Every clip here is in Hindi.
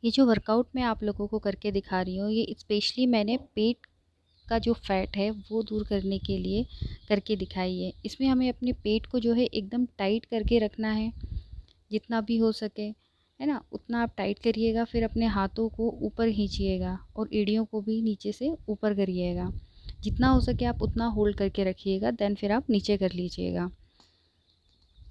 ये जो वर्कआउट मैं आप लोगों को करके दिखा रही हूँ, ये स्पेशली मैंने पेट का जो फैट है वो दूर करने के लिए करके दिखाई है। इसमें हमें अपने पेट को जो है एकदम टाइट करके रखना है, जितना भी हो सके, है ना, उतना आप टाइट करिएगा। फिर अपने हाथों को ऊपर खींचिएगा और एड़ियों को भी नीचे से ऊपर करिएगा। जितना हो सके आप उतना होल्ड करके रखिएगा, देन फिर आप नीचे कर लीजिएगा।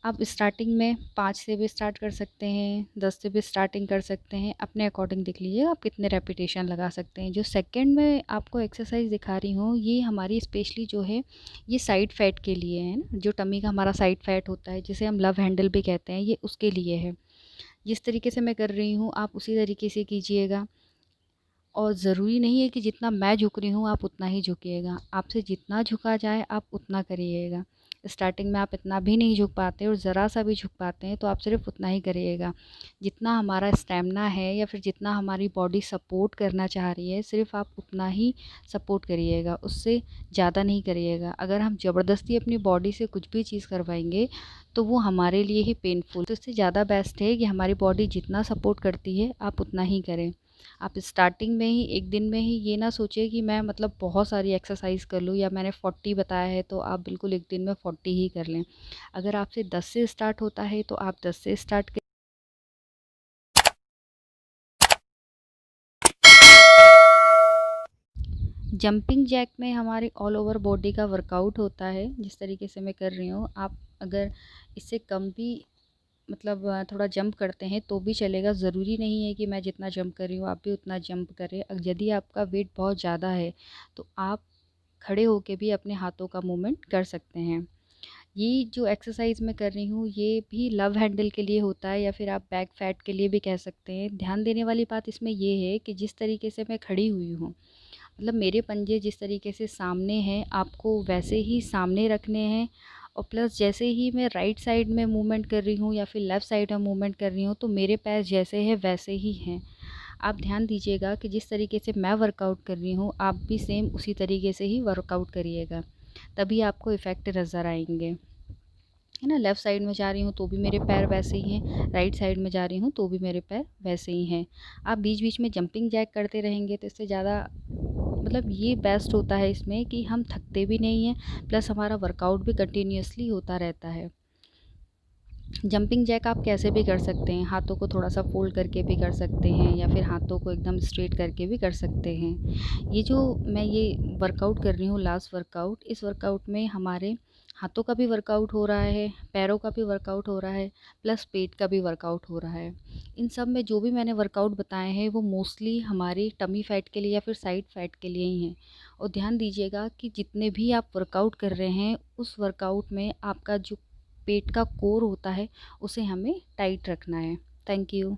आप स्टार्टिंग में 5 से भी स्टार्ट कर सकते हैं, 10 से भी स्टार्टिंग कर सकते हैं, अपने अकॉर्डिंग देख लीजिए आप कितने रेपिटेशन लगा सकते हैं। जो सेकंड में आपको एक्सरसाइज दिखा रही हूँ, ये हमारी स्पेशली जो है ये साइड फैट के लिए है ना, जो टमी का हमारा साइड फैट होता है जिसे हम लव हैंडल भी कहते हैं, ये उसके लिए है। जिस तरीके से मैं कर रही हूँ आप उसी तरीके से कीजिएगा। और ज़रूरी नहीं है कि जितना मैं झुक रही हूँ आप उतना ही झुकिएगा, आपसे जितना झुका जाए आप उतना करिएगा। स्टार्टिंग में आप इतना भी नहीं झुक पाते और ज़रा सा भी झुक पाते हैं तो आप सिर्फ उतना ही करिएगा। जितना हमारा स्टेमिना है या फिर जितना हमारी बॉडी सपोर्ट करना चाह रही है, सिर्फ आप उतना ही सपोर्ट करिएगा, उससे ज़्यादा नहीं करिएगा। अगर हम ज़बरदस्ती अपनी बॉडी से कुछ भी चीज़ करवाएंगे तो वो हमारे लिए ही पेनफुल, तो इससे ज़्यादा बेस्ट है कि हमारी बॉडी जितना सपोर्ट करती है आप उतना ही करें। आप स्टार्टिंग में ही एक दिन में ही ये ना सोचिए कि मैं मतलब बहुत सारी एक्सरसाइज कर लूँ, या मैंने 40 बताया है तो आप बिल्कुल एक दिन में 40 ही कर लें। अगर आपसे 10 से स्टार्ट होता है तो आप 10 से स्टार्ट करें। जंपिंग जैक में हमारी ऑल ओवर बॉडी का वर्कआउट होता है। जिस तरीके से मैं कर रही हूँ, आप अगर इससे कम भी मतलब थोड़ा जंप करते हैं तो भी चलेगा। ज़रूरी नहीं है कि मैं जितना जंप कर रही हूँ आप भी उतना जंप करें। यदि आपका वेट बहुत ज़्यादा है तो आप खड़े होके भी अपने हाथों का मूवमेंट कर सकते हैं। ये जो एक्सरसाइज मैं कर रही हूँ ये भी लव हैंडल के लिए होता है, या फिर आप बैक फैट के लिए भी कह सकते हैं। ध्यान देने वाली बात इसमें ये है कि जिस तरीके से मैं खड़ी हुई हूँ, मतलब मेरे पंजे जिस तरीके से सामने हैं आपको वैसे ही सामने रखने हैं। और प्लस जैसे ही मैं राइट साइड में मूवमेंट कर रही हूँ या फिर लेफ़्ट साइड में मूवमेंट कर रही हूँ तो मेरे पैर जैसे हैं वैसे ही हैं। आप ध्यान दीजिएगा कि जिस तरीके से मैं वर्कआउट कर रही हूँ आप भी सेम उसी तरीके से ही वर्कआउट करिएगा, तभी आपको इफ़ेक्ट नज़र आएंगे, है ना। लेफ़्ट साइड में जा रही हूँ तो भी मेरे पैर वैसे ही हैं, राइट साइड में जा रही हूँ तो भी मेरे पैर वैसे ही हैं। आप बीच बीच में जंपिंग जैक करते रहेंगे तो इससे ज़्यादा मतलब ये बेस्ट होता है इसमें कि हम थकते भी नहीं हैं, प्लस हमारा वर्कआउट भी कंटिन्यूअसली होता रहता है। जंपिंग जैक आप कैसे भी कर सकते हैं, हाथों को थोड़ा सा फोल्ड करके भी कर सकते हैं या फिर हाथों को एकदम स्ट्रेट करके भी कर सकते हैं। ये जो मैं ये वर्कआउट कर रही हूँ लास्ट वर्कआउट, इस वर्कआउट में हमारे हाथों का भी वर्कआउट हो रहा है, पैरों का भी वर्कआउट हो रहा है, प्लस पेट का भी वर्कआउट हो रहा है। इन सब में जो भी मैंने वर्कआउट बताए हैं वो मोस्टली हमारी टमी फैट के लिए या फिर साइड फैट के लिए ही हैं। और ध्यान दीजिएगा कि जितने भी आप वर्कआउट कर रहे हैं उस वर्कआउट में आपका जो पेट का कोर होता है उसे हमें टाइट रखना है। Thank you.